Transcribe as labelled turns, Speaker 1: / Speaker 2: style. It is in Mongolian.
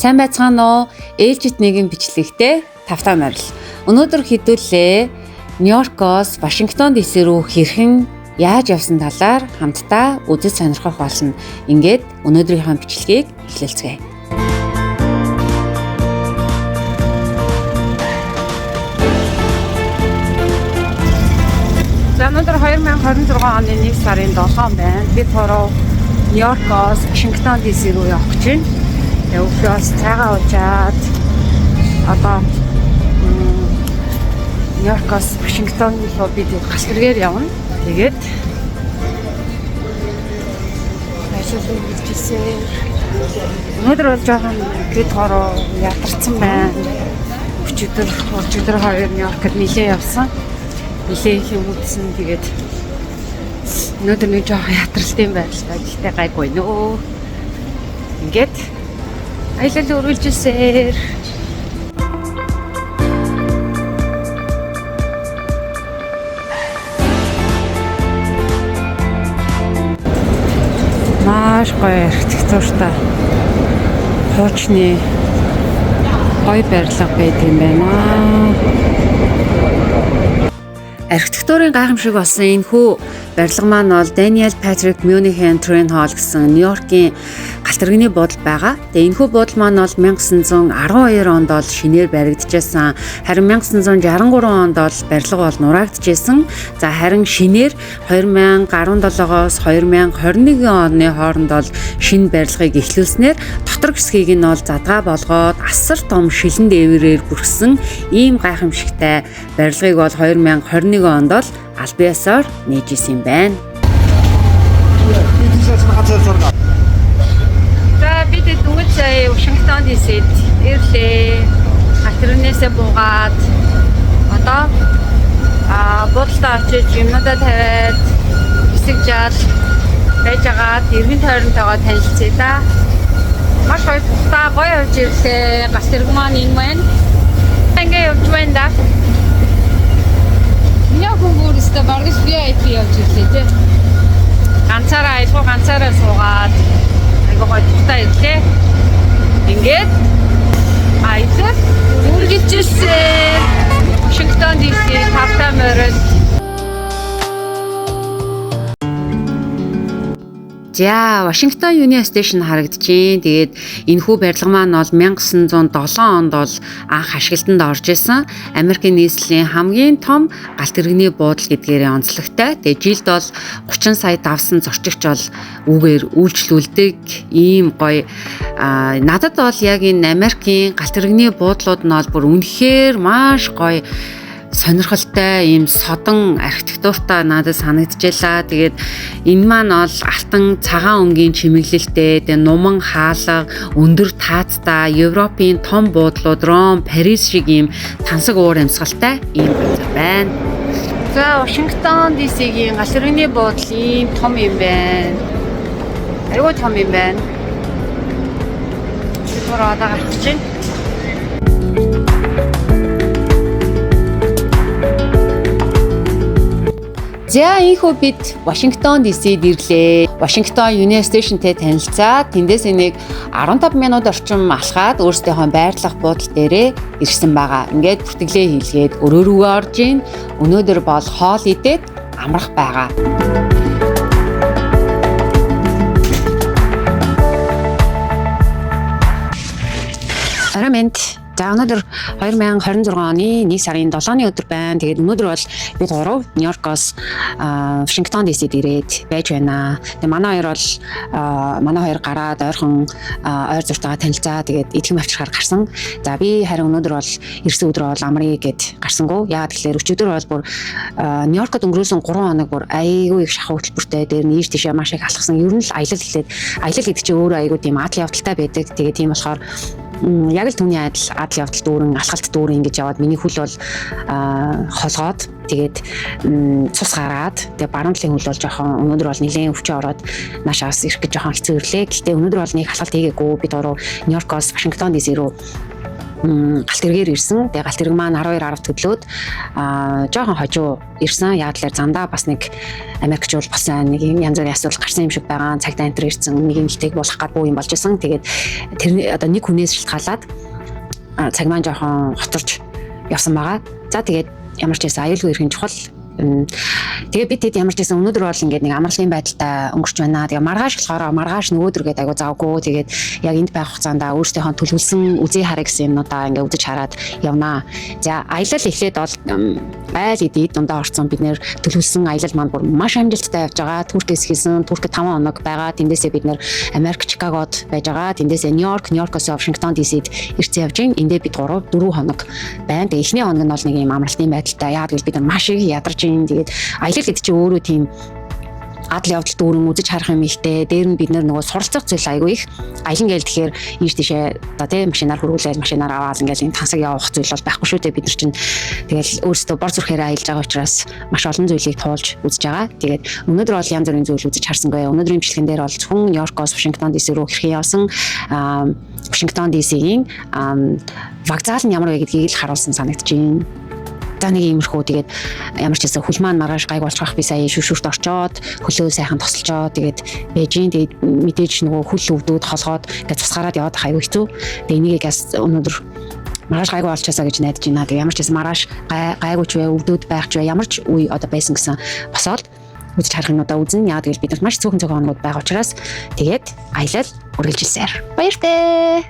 Speaker 1: Сайн байцгаана уу? Ээлжит нэгэн бичлэгтэй тавтаа морил. Өнөөдөр хэдүүлээ Нью-Йоркоос Вашингтон ДС рүү хэрхэн яаж явсан талаар хамтдаа үзэж сонирхох болно. Ингээд өнөөдрийнхөө бичлэгийг эхлэлцгээе. За өнөөдөр 2026 оны 1 сарын 7 байна. Бид хороо Нью-Йоркоос Вашингтон ДС рүү явах гэж байна. Өглөөс цагаан уучаад одоо Нью-Йоркоос Вашингтон руу бид галт явна. Тэгээд ажил хийжсэн. Өнөөдөр бол жоохон бид хороо ядарсан байна. Өчигдөр хоёр Нью-Йоркд нилээ явсан. Нилээ их үзсэн. Тэгээд өнөөдөр нэг жоохон ядралтай байлаа. Гэхдээ гайгүй нөө. Ингээд аялал үргэлжилсээр маш гоё архитектуртай хуучны гоё барилга байт юм байна. Архитектурын гайхамшиг болсон энэхүү барилга маань бол Daniel Patrick Moynihan Train Hall гэсэн Нью-Йоркийн галт тэрэгний буудал байгаа. Тэгээ энэхүү буудал маань бол 1912 онд бол шинээр баригдчихсан. Харин 1963 онд бол барилга бол нураагдчихсан. За харин шинээр 2017-оос 2021 оны хооронд бол шинэ барилгыг эхлүүлснээр дотор хэсгийг нь бол задгаа болгоод асар том шилэн дээврээр бүрхсэн ийм гайхамшигтай барилгыг бол 2021 онд бол аль биесээр нээжсэн юм байна. За бид дөнгөж сая Вашингтон ДС-д ирлээ. Галт тэрэгнээсээ буугаад одоо буудалд очиж юмнуудаа тавиад хэсэг жаал байж байгаа эргэн тойронтойгоо танилцъя да. Маш гоё тухтай гоё явж ирлээ. Галт тэрэг маань энэ байна. Ингээ явж байна да. Хүмүүстээ баргаж VIP явж ирлээ тий. Ганцаараа суугаад айгуу гоё тухтай ирлээ. Ингээд аялал үргэлжилсэн. Вашингтон ДС тавтаа морил. За Вашингтон Union Station харагдчихээн. Тэгээд энэхүү барилга маань бол 1907 онд бол анх ашиглалтанд орж исэн. Америкийн нийслэлийн хамгийн том галт тэрэгний буудал гэдгээрээ онцлогтой. Тэгээд жилд бол 30 сая давсан зорчигч бол үүгээр үйлчлүүлдэг ийм гоё. Надад бол яг энэ Америкийн галт тэрэгний буудлууд нь бол бүр үнэхээр маш гоё сонирхолтой ийм содон архитектуртай надад санагдчихлаа. Тэгээд энэ маань бол алтан цагаан өнгийн чимэглэлтэй, тэгээд нуман хаалга, өндөр таацтай Европын том буудлууд, Ром, Парис шиг ийм тансаг уур амьсгалтай ийм газар байна. За Вашингтон ДС-ийн галт тэрэгний буудал ийм том юм байна. Айгүй том юм байна. Өөрөөр одоо гарч чинь. За ийхүү бид Вашингтон ДС-д ирлээ. Вашингтон Union Station-тэй танилцаад тэндээс нэг 15 минут орчим алхаад өөрсдийнхөө байрлах буудал дээрээ ирсэн байгаа. Ингээд бүртгэлээ хийлгээд өрөөрөө орж ийн. Өнөөдөр бол хоол идээд амрах байгаа. Арамент. За өнөөдөр 2026 оны 1 сарын 7-ны өдөр байна. Тэгээд өнөөдөр бол бид гурав Нью-Йоркоос Вашингтон ДС-д ирээд байж байна. Тэгээд манай хоёр гараад ойрхон ойр зуртайгаа танилцаа. Тэгээд эдлэм авчирхаар гарсан. За би харин өнөөдөр бол ирсэн өдөр бол амрыг гээд гарсангүй. Яагаад гэхээр өчигдөр бол бүр Нью-Йоркод өнгөрөөсөн 3 хоног бүр айгүй их шахуу хөтөлбөртэй дээр нээж тийшээ маш их алхсан. Ер нь л аялал гэдэг чинь өөрөө айгүй тийм адал явдалтай байдаг. Тэгээд тийм болохоор яг л түүний адал явдал дүүрэн алхалт дүүрэн ингэж яваад миний хөл бол холгоод тэгээд цус гараад тэгээд баруун талын хөл бол жоохон өнөөдөр бол нэлээд өвчөө ороод наашаас ирэх гэж жоохон хэцүү ирлээ. Гэхдээ өнөөдөр бол нэг алхалт хийгээгүй бид ороо Нью-Йоркоос Вашингтон ДС рүү
Speaker 2: галт тэргээр ирсэн. Тэгээ галт тэрэг маань 12 10 төдлөөд жоохон хожуу ирсэн. Яг л зандаа бас нэг Америкч бол бас нэг янз бүрийн асуудал гарсан юм шиг байгаа. Цагдаа энтер ирсэн. Нэг юм хэлтэйг болох гад буу юм болж исэн. Тэгээд тэр одоо нэг хүнээс шалтгаалаад цаг маань жоохон хоторч явсан байгаа. За тэгээд ямар ч байсан аюулгүй эрхийн чухал. Тэгээ бид хэд ямар ч байсан өнөөдөр бол ингээд нэг амралтын байдалтай өнгөрч байна. Тэгээ маргааш болохоор маргааш нөгөөдргээд айгу завгүй. Тэгээд яг энд байх хугацаанд өөрсдийнхөө төлөвлөсөн үзий хараа гэсэн юмнуудаа ингээд үзэж хараад явнаа. За аялал эхлээд бол айл эдийн дундаа орсон бид нэр төлөвлөсөн аялал маань бүр маш амжилттай явж байгаа. Туркээс хийсэн. Туркэд 5 хоног байгаа. Тэндээсээ бид нэр Америк Чикагод байж байгаа. Тэндээсээ Нью-Йоркоос Вашингтон DC-д ирсэн явж гин. Эндээ бид 3 4 хоног байна. Тэгээ эхний хоног нь бол нэг юм амралтын байдалтай. Яг л бид нар маш их ядарч. Тэгээд аялал гэдэг чинь өөрөө тийм адал явдал дүүрэн үзэж харах юм ихтэй. Дээр нь бид нөгөө суралцах зүйл айгүй их. Аялан гээл тэгэхээр ийш тийшээ одоо тийм машинаар хөрвүүлээд машинаар аваад ингээл энэ тансаг явах зүйл бол байхгүй шүү дээ. Бид нар чинь тэгэл өөрсдөө бор зүрхээр аялж байгаа учраас маш олон зүйлийг туулж үзэж байгаа. Тэгээд өнөөдөр бол янз бүрийн зүйл үзэж харсангүй. Өнөөдрийн бичлэгэн дээр бол зөвхөн Нью-Йоркоос Вашингтон DC рүү хэрхэн явсан, Вашингтон DC-ийн вокзал нь ямар вэ гэдгийг л харуулсан санагдаж байна. За нэг иймэрхүү тэгээд ямар ч гэсэн хөл маань маргааш гайг болж байгаа би сая шүршүрт орчоод хөлөө сайхан тосолчоод тэгээд Бээжин тэгээд мэдээж нөгөө хөл өвдөөд холгоод ингээд цусгараад яваад аягүй хэцүү. Тэгээд энийг яс өнөөдөр маргааш гайг болчихсоо гэж найдаж байна. Тэгээд ямар ч гэсэн маргааш гайгүйч вэ өвдөөд байх ч вэ ямар ч үе одоо байсан гэсэн босоод үзэж харах юмудаа үзэн. Яг тэгэл бид нар маш цөөхөн хоногуд байгаа учраас тэгээд аялал үргэлжилсээр баяртай.